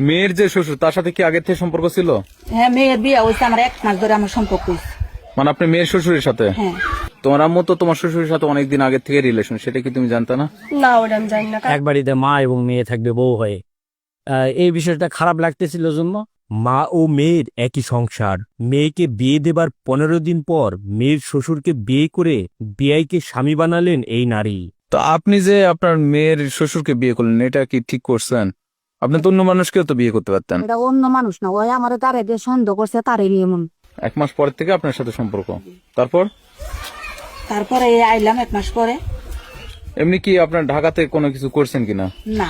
মেয়ের যে শ্বশুর তার সাথে কি আগের থেকে সম্পর্ক ছিল? হ্যাঁ, মেয়ের বিয়ে হয়েছে আমার 1 মাস ধরে আমার সম্পর্ক হয়েছে। মানে আপনি মেয়ের শ্বশুরের সাথে? হ্যাঁ। তোমার আম্মু তো তোমার শ্বশুরের সাথে অনেকদিন আগের থেকে রিলেশন, সেটা কি তুমি জানতা না? না, ওটা আমি জানি না। এক বাড়িতে মা এবং মেয়ে থাকবে বউ হয়ে। এই বিষয়টা খারাপ লাগতেছিল জন্য মা ও মেয়ের একই সংসার। মেয়েকে বিয়ে দেবার 15 দিন পর মেয়ের শ্বশুরকে বিয়ে করে বিয়াইকে স্বামী বানালেন এই নারী। তো আপনি যে আপনার মেয়ের শ্বশুরকে বিয়ে করলেন, এটা কি ঠিক করছেন? আপনি তো অন্য মানুষকেও তো বিয়ে করতে পারতেন। এটা অন্য মানুষ না, ওই আমার তারে দিয়ে সন্দেহ করছে, তারে এমন। 1 মাস পর থেকে আপনার সাথে সম্পর্ক, তারপরে আইলাম 1 মাস পরে। এমনি কি আপনার ঢাকাতে কোনো কিছু করছেন কিনা? না,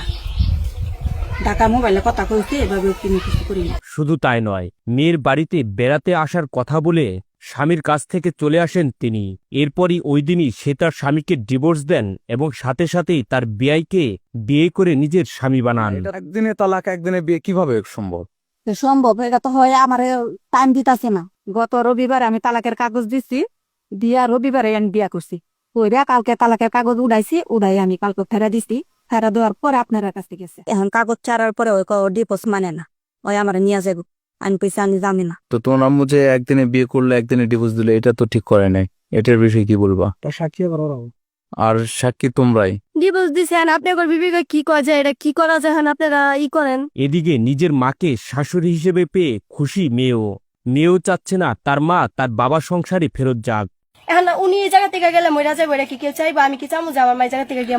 ঢাকা মোবাইলে কথা কইছি, এভাবে কোনো কিছু করি না। শুধু তাই নয়, মেয়ের বাড়িতে বেড়াতে আসার কথা বলে স্বামীর কাছ থেকে চলে আসেন তিনি। এরপরই ওই দিনই সে তার স্বামীকে ডিভোর্স দেন এবং সাথে সাথেই তার বিয়াইকে বিয়ে করে নিজের স্বামী বানান। এটা একদিনে তালাক, একদিনে বিয়ে কিভাবে সম্ভব? তো সম্ভব, এটা তো হয় আমার টাইম দিতেছে না। গত রবিবার আমি তালাকের কাগজ দিছি, দিয়া রবিবারে আমি বিয়া করছি। ওইরা কালকে তালাকের কাগজ উড়াইছি, উড়াই আমি কালকে ফেরা দিছি। ফেরা দেওয়ার পরে আপনার কাছে গেছে। এখন কাগজ ছাড়ার পরে ওই ডিপোজ মানে না, ওই আমার নিয়ে যাবো। আমি পয়সা আমি জানি না। তো তোমার আম্মু যে একদিনে বিয়ে করলে একদিনে ডিভোর্স দিলে, এটা তো ঠিক করে নাই। এটার বিষয়ে কি বলবা? সাক্ষী আর সাক্ষী তোমরাই। ডিভোর্স দিছেন, আপনার বিবেকে কি করা যায়, এটা কি করা যায়, আপনারা ই করেন। এদিকে নিজের মাকে শাশুড়ি হিসেবে পেয়ে খুশি মেয়েও চাচ্ছে না তার মা তার বাবার সংসারে ফেরত যাক। এখন উনি এই জায়গা থেকে গেলে মইরা যাবো, এটা কি কেউ চাইবো? আমি কি চামু যে আমার মা এই জায়গা থেকে গিয়ে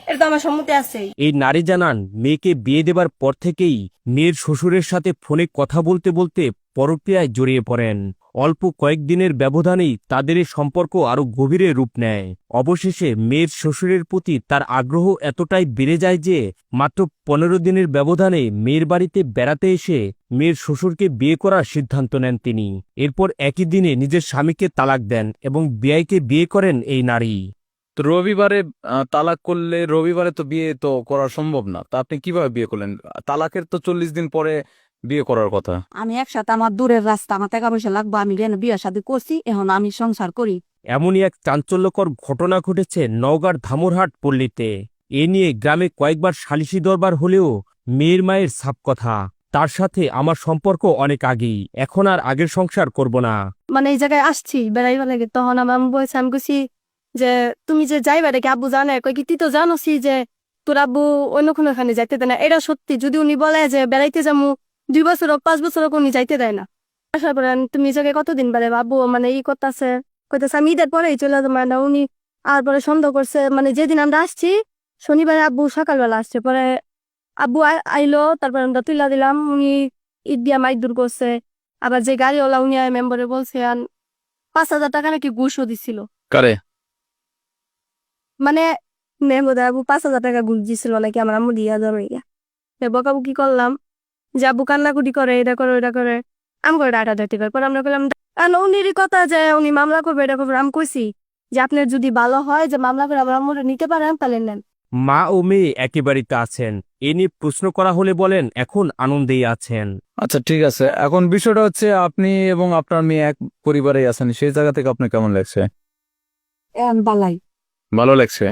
এটা তো আমার সম্মতি আছে। এই নারী জানান মেয়েকে বিয়ে দেবার পর থেকেই মেয়ের শ্বশুরের সাথে ফোনে কথা বলতে বলতে পরকীয়ায় জড়িয়ে পড়েন। অল্প কয়েকদিনের ব্যবধানেই তাদের এই সম্পর্ক আরো গভীরে রূপ নেয়। অবশেষে মেয়ের শ্বশুরের প্রতি তার আগ্রহ এতটাই বেড়ে যায় যে মাত্র 15 দিনের ব্যবধানে মেয়ের বাড়িতে বেড়াতে এসে মেয়ের শ্বশুরকে বিয়ে করার সিদ্ধান্ত নেন তিনি। এরপর একই দিনে নিজের স্বামীকে তালাক দেন এবং বিয়াইকে বিয়ে করেন এই নারী। তো রবিবারে তালাক করলে রবিবারে তো বিয়ে তো করা সম্ভব না, তা আপনি কিভাবে বিয়ে করলেন? তালাকের তো 40 দিন পরে বিয়ে করার কথা। আমি একসাথে, আমার দূরের রাস্তা, আমার টাকা পয়সা লাগবে, আমি বিয়ে শাদী করছি, এখন আমি সংসার করি। এমনই এক চাঞ্চল্যকর ঘটনা ঘটেছে নওগাঁর ধামরহাট পল্লীতে। এ নিয়ে গ্রামে কয়েকবার সালিশি দরবার হলেও মেয়ের মায়ের সাপ কথা, তার সাথে আমার সম্পর্ক অনেক আগেই, এখন আর আগের সংসার করব না। মানে এই জায়গায় আসছি বেড়াইবা লাগে, তখন আমার বলছে, আমি কইছি যে তুমি যে যাইবা দেখে আব্বু জানে, কই কি তুই তো জানোসি যে তোর আব্বু অন্য কোনো এখানে যাইতে দেয় না। এটা সত্যি, যদি উনি বলে যে বেড়াইতে যাবো 2 বছর হোক 5 বছর হোক, উনি যাইতে দেয় না। আসার পরে তুমি এই জায়গায় কতদিন বেড়ে আব্বু মানে ই করতেছে, কইতেছে আমি ঈদের পরেই চলে যাবো। মানে উনি আর পরে সন্দেহ করছে, মানে যেদিন আমরা আসছি শনিবারে আব্বু সকালবেলা আসছে, পরে আব্বু আইলো, তারপরে আমরা তুইলা দিলাম। উনি ঈদ দিয়া মাইক দূর করছে। আবার যে গাড়িওয়ালা উনি মেম্বারে বলছে 5,000 টাকা নাকি ঘুষও দিছিল। কারে? মানে মেম্বার আবু 5,000 টাকা ঘুষ দিছিল নাকি আমার আম্মু দিয়া জমাইয়া। বকাবু কি করলাম যে আব্বু কান্নাকুটি করে, এটা করে ওটা করে, আমি করে ডাটা ডাটি করে। পরে আমরা করলাম উনিরই কথা যে উনি মামলা করবে, এটা করবে। আমি কইছি যে আপনার যদি ভালো হয় যে মামলা করে আমার আম্মুরে নিতে পারেন তাহলে নেন। মা ও মেয়ে একেবারেই আছেন। এ নিয়ে প্রশ্ন করা হলে বলেন এখন আনন্দেই আছেন। আচ্ছা ঠিক আছে, এখন বিষয়টা হচ্ছে আপনি এবং আপনার মেয়ে এক পরিবারেই আছেন, সেই জায়গা থেকে আপনার কেমন লাগছে? বালাই ভালো লাগছে।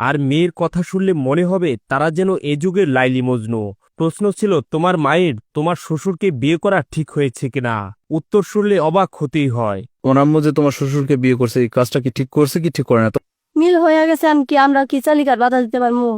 আর মেয়ের কথা শুনলে মনে হবে তারা যেন এ যুগের লাইলি মজনু। প্রশ্ন ছিল তোমার মায়ের তোমার শ্বশুরকে বিয়ে করা ঠিক হয়েছে কিনা। উত্তর শুনলে অবাক হতেই হয়। তোমার আম্মু যে তোমার শ্বশুরকে বিয়ে করছে, এই কাজটা কি ঠিক করছে কি ঠিক করে না? মিল হয়ে গেছে, কি আমরা কি চালিকার বাধা দিতে পারবো?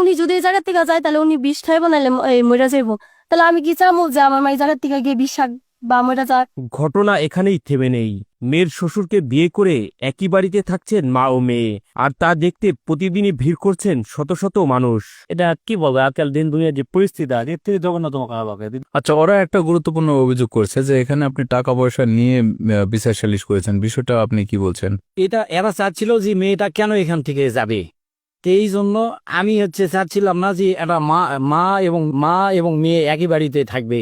উনি যদি এই জায়গার থেকে যায় তাহলে উনি বিষ খাইব, নাহলে মরে যাইব। তাহলে আমি কি চাবো যে আমার মা এই জায়গার থেকে গিয়ে বিষ খাক বা মরে যাক? ঘটনা এখানেই থেমে নেই। মেয়ের শ্বশুরকে বিয়ে করে একই বাড়িতে থাকছেন মা ও মেয়ে, আর তা দেখতে প্রতিদিনই ভিড় করছেন শত শত মানুষ। এটা কি বলবো, আজকাল দিন দুনিয়ার যে পরিস্থিতি আছে এর থেকে জঘন্যতম খারাপ হবে। আচ্ছা, ওরা একটা গুরুত্বপূর্ণ অভিযোগ করছে যে এখানে আপনি টাকা পয়সা নিয়ে বিচার সালিশ করেছেন, বিষয়টা আপনি কি বলছেন? এটা এরা চাচ্ছিল যে মেয়েটা কেন এখান থেকে যাবে, তো এই জন্য আমি চাচ্ছিলাম না যে একটা মা এবং মেয়ে একই বাড়িতে থাকবে।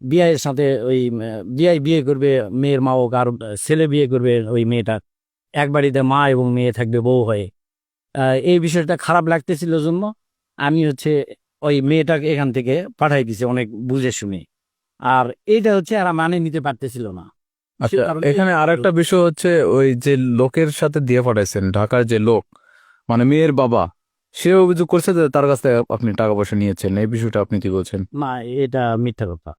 বিয়ের সাথে ওই বিয়ে করবে মেয়ের মা, হোক আর ছেলে বিয়ে করবে ওই মেয়েটা, এক বাড়িতে মা এবং মেয়ে থাকবে বউ হয়ে। এই বিষয়টা খারাপ লাগতেছিল জন্য আমি ওই মেয়েটাকে এখান থেকে পাঠাই দিছি অনেক বুঝে শুনে। আর এইটা এরা মানে নিতে পারতেছিল না। আচ্ছা, এখানে আরেকটা বিষয় হচ্ছে ওই যে লোকের সাথে দিয়ে পাঠাইছেন, ঢাকার যে লোক, মানে মেয়ের বাবা, সে অভিযোগ করছে যে তার কাছ থেকে আপনি টাকা পয়সা নিয়েছেন, এই বিষয়টা আপনি কি বলছেন? না, এটা মিথ্যা কথা।